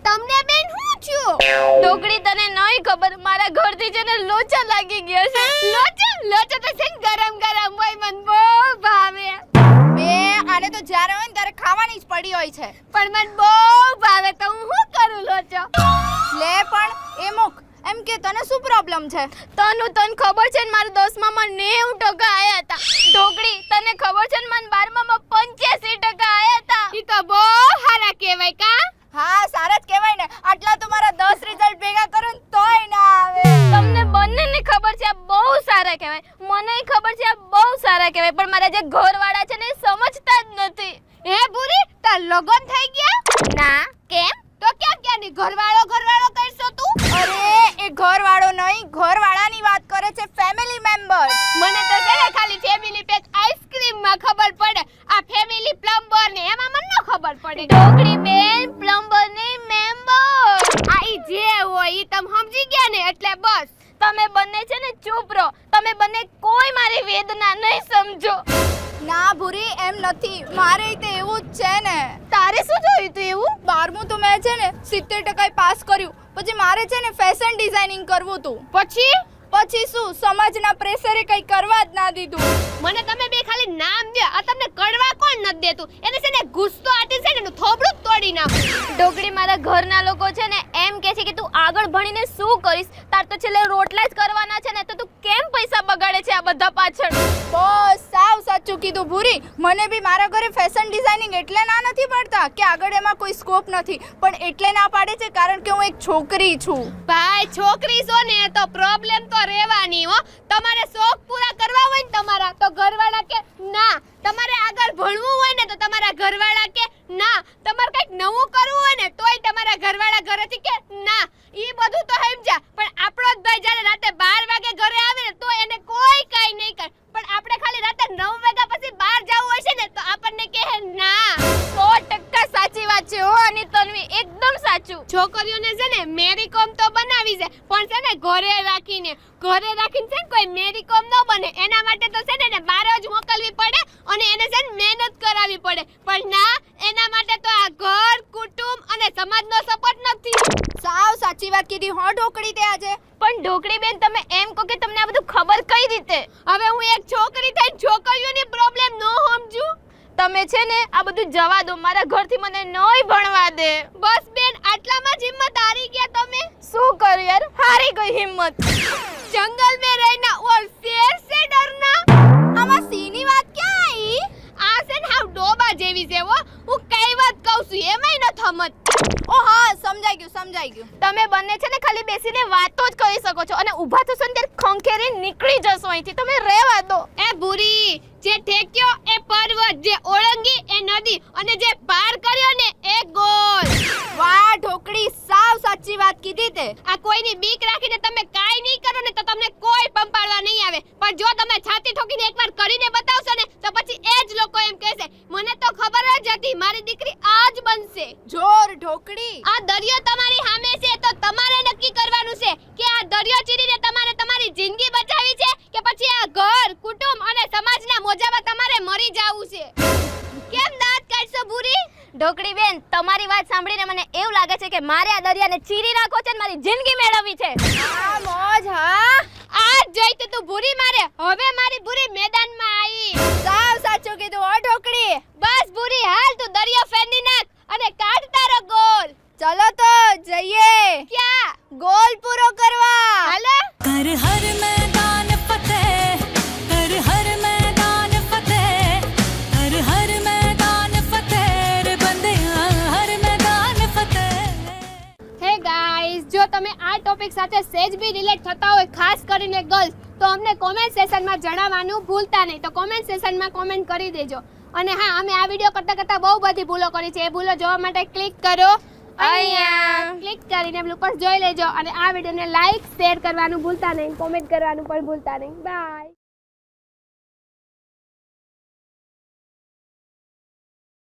તમને બેન હું છું? ઢોકળી તને નહીં ખબર, મારા ઘરથી છે ને લોચા લાગી ગયા છે. લોચો તો છે ને ગરમ ગરમ હોય, મન બહુ ભાવે. બે આને તો જ્યારે હોય ને ત્યારે ખાવાની જ પડી હોય છે. પણ મન બહુ ભાવે તો હું શું કરું લોચો? લે પણ એ મુક, એમ કે તને શું પ્રોબ્લેમ છે? તને ખબર છે ને મારા 10માં 90% આયા હતા. ઢોકળી તને ખબર છે ને મને 12માં 85% આયા હતા. ઈ તો બહુ સારા કહેવાય કા? હા સારા જ કહેવાય ને. આટલા તો મારા 10 રિઝલ્ટ ભેગા કરો ને તોય ના આવે. તમને બંનેને ખબર છે આ બહુ સારા કહેવાય, મનેય ખબર છે આ બહુ સારા કહેવાય, પણ મારા જે ઘરવાળા છે ને એ સમજતા જ નથી. હે બુરી, તાર લગન થઈ ગયા? ના, કેમ? તો ક્યાંની ઘરવાળો કરશો તું? અરે એ ઘરવાળો નહીં, ઘરવાળાની વાત કરે છે, ફેમિલી મેમ્બર. મને તો છે ને ખાલી ફેમિલી પેક આઈસ્ક્રીમ માં ખબર પડે, આ ફેમિલી પ્લમ્બર ને એમાં મને ન ખબર પડે. ઢોકળી બેન પ્લમ્બર ને મેમ્બર. આ ઈ જે હોય ઈ તમે સમજી ગયા ને, એટલે બસ. તમે બંને છે ને ચૂપ રહો, તમે બંને કોઈ મારી વેદના નહીં સમજો. ના ભૂરી, એમ નથી, મારે તો એવું જ છે ને. તારે શું જોયું તું એવું? 12મું તો મેં છે ને 70% પાસ કર્યું, પછી મારે છે ને ફેશન ડિઝાઇનિંગ કરવું હતું. પછી શું, સમાજના પ્રેશરે કંઈ કરવા જ ના દીધું. મને તમે બે ખાલી નામ દે, આ તમને કડવા કોણ નથી દેતું? એને છે ને ગુસ્સો આટી છે ને એનું થોબડું તોડી નાખું. ઢોકળી મારા ઘરના લોકો છે ને એમ કહે છે કે તું આગળ ભણીને શું કરીશ, તાર તો છેલ્લે રોટલા જ કરવાના છે ને, તો તું કેમ પૈસા બગાડે છે આ બધા પાછળ? બસ સાવ સાચું કીધું ભૂરી. મને બી મારા ઘરે ફેશન ડિઝાઇનિંગ એટલે ના નથી પાડતા કે આગળ એમાં કોઈ સ્કોપ નથી, પણ એટલે ના પાડે છે કારણ કે હું એક છોકરી છું. ભાઈ છોકરી છો ને તો પ્રોબ્લેમ તો રહેવાની હો. તમારે શોખ પૂરા કરવા હોય ને તમારા, તો ઘરવાળા કે ના. તમારે આગળ ભણવું હોય ને તો તમારા ઘરવાળા કે ના. તમારે કંઈક નવું કરવું હોય ને તોય તમારા ઘરવાળા ઘરેથી કે ના. ઈ બધું તો સમજ્યા, પણ આપણો જ ભાઈ જ્યારે રાતે 12 વાગે ઘરે આવે ને તો એને કોઈ કાઈ નહીં કરે, પણ આપણે ખાલી રાતે 9 વાગ્યા પછી બહાર જવું હોય છે ને તો આપણને કહે ના. 100% સાચી વાત છે હો આની તન્વી, એકદમ સાચું. છોકરીઓને છે ને મેરી કોમ તો બનાવી છે, પણ છે ને ઘરે રાખીને છે ને કોઈ મેરી કોમ ન બને. એના માટે તો છે ને બહાર જ મોકલવી પડે અને એને છે ને મહેનત કરાવવી પડે, પણ ના, એના માટે તો આ ઘર, કુટુંબ અને સમાજનો સપોર્ટ નથી. સાવ સાચી વાત કીધી હો ઢોકળી તે આજે. પણ ઢોકળી બેન તમે એમ કહો કે તમને આ બધું ખબર કઈ રીતે? હવે હું એક છોકરી થઈને છોકરીઓની પ્રોબ્લેમ ન સમજું? તમે છે ને આ બધું જવા દો, મારા ઘરથી મને નોય ભણવા દે. બસ બેન, આટલામાં જ હિંમત હારી ગયા તમે? શું કરું યાર, હારી ગઈ હિંમત. જંગલ में रहना और शेर से डरना. આમાં સીની વાત ક્યાં આવી? આ છે ને હાવ ડોબા જેવી છે હો. હું કઈ વાત કહું છું એમાંય ન સમજ. ઓ હા, સમજાઈ ગયું. તમે બંને છે ને ખાલી બેસીને વાતો જ કરી શકો છો અને ઊભા થશો ને ત્યારે ખંખેરી નીકળી જશો અહીંથી. તમે રહેવા દો. એ ભૂરી, જે ઠેક્યો એ પર્વત, જે ઓળંગી એ નદી અને જે પાર કર્યો ને એ ગોલ. વાહ ઢોકળી, સાવ સાચી વાત કીધી તે. આ કોઈની બીક રાખીને તમે કાઈ નહીં કરો ને તો તમને કોઈ પંપાળવા નહીં આવે, પણ જો તમે છાતી ઠોકીને એકવાર કરીને બતાવશો ને તો પછી એ જ લોકો એમ કહેશે મને તો ખબર જ હતી મારી દીકરી આ જ બનશે. જોર ઢોકળી. આ દરિયો તમારી સામે છે તો તમારે નક્કી કરવાનું છે કે આ દરિયો ચીરીને તમારે તમારી જિંદગી બચાવી છે કે પછી આ ઘર, કુટુંબ અને સમાજના મોજામાં તમારે મરી જાવું છે. કેમ દાંત કાઢશો ભૂરી? ઢોકળી બેન, તમારી વાત સાંભળીને મને એવું લાગે છે કે મારે આ દરિયાને ચીરી નાખવો છે અને મારી જિંદગી મેળવવી છે. આ મોજ. હા આ જોઈતું તું ભૂરી મારે. હવે મારી ભૂરી મેદાનમાં આવી. સાવ સાચું કીધું હો ઢોકળી. બસ ભૂરી, હાલ તું દરિયો ફેંદી નાખ અને કાઢ તારો ગોલ. ચલો તો જઈએ. ક્યાં? ગોલ પૂરો કરવા. હાલો. कर हर मैदान फतेह, कर हर मैदान फतेह, कर हर मैदान फतेह रे बंदियां हर मैदान फतेह. હે ગાઈઝ, જો તમે આ ટોપિક સાથે સહેજ બી રિલેટ થતા હોય, ખાસ કરીને ગર્લ્સ, તો અમને કોમેન્ટ સેશનમાં જણાવવાનું ભૂલતા નહીં. તો કોમેન્ટ સેશનમાં કોમેન્ટ કરી દેજો. અને હા, અમે આ વિડીયો કરતા બહુ બધી ભૂલો કરી છે. એ ભૂલો જોવા માટે ક્લિક કરો અહીંયા. ક્લિક કરીને બ્લૂપર્સ જોઈ લેજો અને આ વિડીયોને લાઈક, શેર કરવાનું ભૂલતા નહીં, કોમેન્ટ કરવાનું પણ ભૂલતા નહીં. બાય.